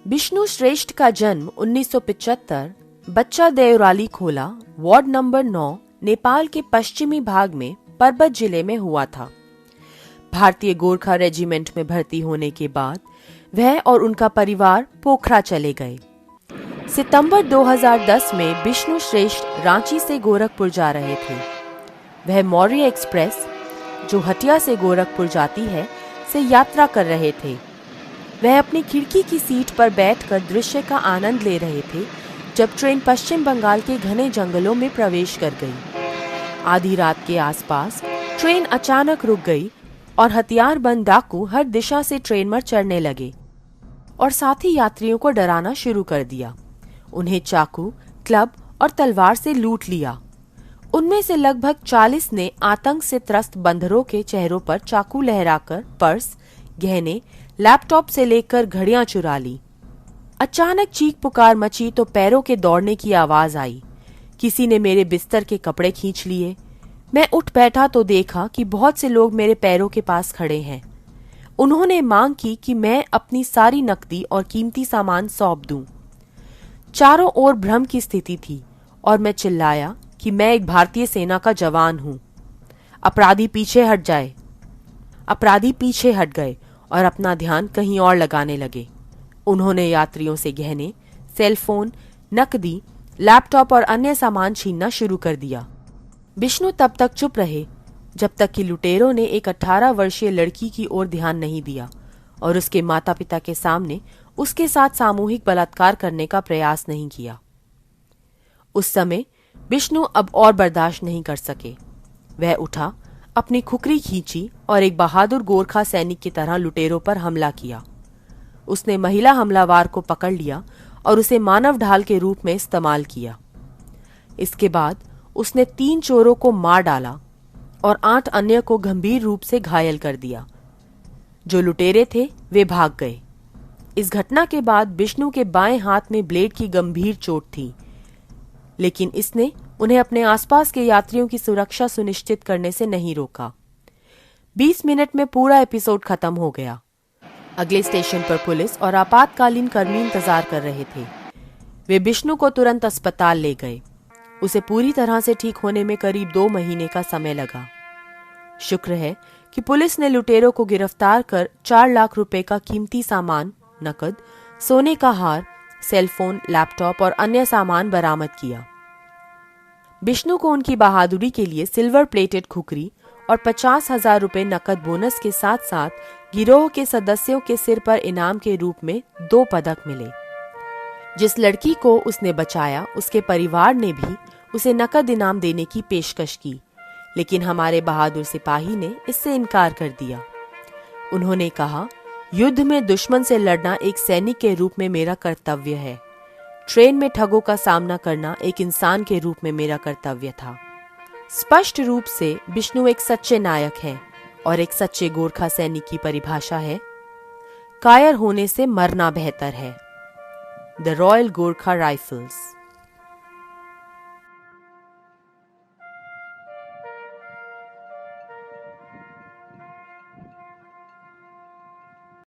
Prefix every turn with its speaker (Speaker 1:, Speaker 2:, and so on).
Speaker 1: विष्णु श्रेष्ठ का जन्म 1975 बच्चा देवराली खोला, वार्ड नंबर 9, नेपाल के पश्चिमी भाग में परबत जिले में हुआ था। भारतीय गोरखा रेजिमेंट में भर्ती होने के बाद वह और उनका परिवार पोखरा चले गए। सितंबर 2010 में विष्णु श्रेष्ठ रांची से गोरखपुर जा रहे थे। वह मौर्य एक्सप्रेस, जो हटिया से गोरखपुर जाती है, से यात्रा कर रहे थे। वह अपनी खिड़की की सीट पर बैठकर दृश्य का आनंद ले रहे थे जब ट्रेन पश्चिम बंगाल के घने जंगलों में प्रवेश कर गई। आधी रात के आसपास ट्रेन अचानक रुक गई और हथियारबंद डाकू हर दिशा से ट्रेन पर चढ़ने लगे और साथ ही यात्रियों को डराना शुरू कर दिया। उन्हें चाकू, क्लब और तलवार से लूट लिया। उनमें से लगभग 40 ने आतंक से त्रस्त बंदरों के चेहरों पर चाकू लहराकर पर्स, गहने, लैपटॉप से लेकर घड़ियां चुरा ली। अचानक चीख पुकार मची तो पैरों के दौड़ने की आवाज आई। किसी ने मेरे बिस्तर के कपड़े खींच लिए। मैं उठ बैठा तो देखा कि बहुत से लोग मेरे पैरों के पास खड़े हैं। उन्होंने मांग की कि मैं अपनी सारी नकदी और कीमती सामान सौंप दूं। चारों ओर भ्रम की स्थिति थी और मैं चिल्लाया कि मैं एक भारतीय सेना का जवान हूं। अपराधी पीछे हट जाए। अपराधी पीछे हट गए और अपना ध्यान कहीं और लगाने लगे। उन्होंने यात्रियों से गहने, सेलफोन, नकदी, लैपटॉप और अन्य सामान छीनना शुरू कर दिया। विष्णु तब तक चुप रहे जब तक कि लुटेरों ने एक 18 वर्षीय लड़की की ओर ध्यान नहीं दिया और उसके माता पिता के सामने उसके साथ सामूहिक बलात्कार करने का प्रयास नहीं किया। उस समय विष्णु अब और बर्दाश्त नहीं कर सके। वह उठा, अपनी खुकरी खींची और एक बहादुर गोरखा सैनिक की तरह लुटेरों पर हमला किया। उसने महिला हमलावर को पकड़ लिया और उसे मानव ढाल के रूप में इस्तेमाल किया। इसके बाद उसने 3 चोरों को मार डाला और 8 अन्य को गंभीर रूप से घायल कर दिया। जो लुटेरे थे वे भाग गए। इस घटना के बाद विष्णु के बाएं हाथ में ब्लेड की गंभीर चोट थी, लेकिन इसने उन्हें अपने आसपास के यात्रियों की सुरक्षा सुनिश्चित करने से नहीं रोका। 20 मिनट में पूरा एपिसोड खत्म हो गया। अगले स्टेशन पर पुलिस और आपातकालीन कर्मी इंतजार कर रहे थे। वे विष्णु को तुरंत अस्पताल ले गए। उसे पूरी तरह से ठीक होने में करीब 2 महीने का समय लगा। शुक्र है कि पुलिस ने लुटेरों को गिरफ्तार कर 4 लाख रुपए का कीमती सामान, नकद, सोने का हार, सेलफोन, लैपटॉप और अन्य सामान बरामद किया। विष्णु को उनकी बहादुरी के लिए सिल्वर प्लेटेड खुकरी और 50,000 रुपए नकद बोनस के साथ साथ गिरोह के सदस्यों के सिर पर इनाम के रूप में 2 पदक मिले। जिस लड़की को उसने बचाया, उसके परिवार ने भी उसे नकद इनाम देने की पेशकश की, लेकिन हमारे बहादुर सिपाही ने इससे इनकार कर दिया। उन्होंने कहा, युद्ध में दुश्मन से लड़ना एक सैनिक के रूप में मेरा कर्तव्य है। ट्रेन में ठगों का सामना करना एक इंसान के रूप में मेरा कर्तव्य था। स्पष्ट रूप से विष्णु एक सच्चे नायक है और एक सच्चे गोरखा सैनिक की परिभाषा है, कायर होने से मरना बेहतर है। The royal Gorkha rifles.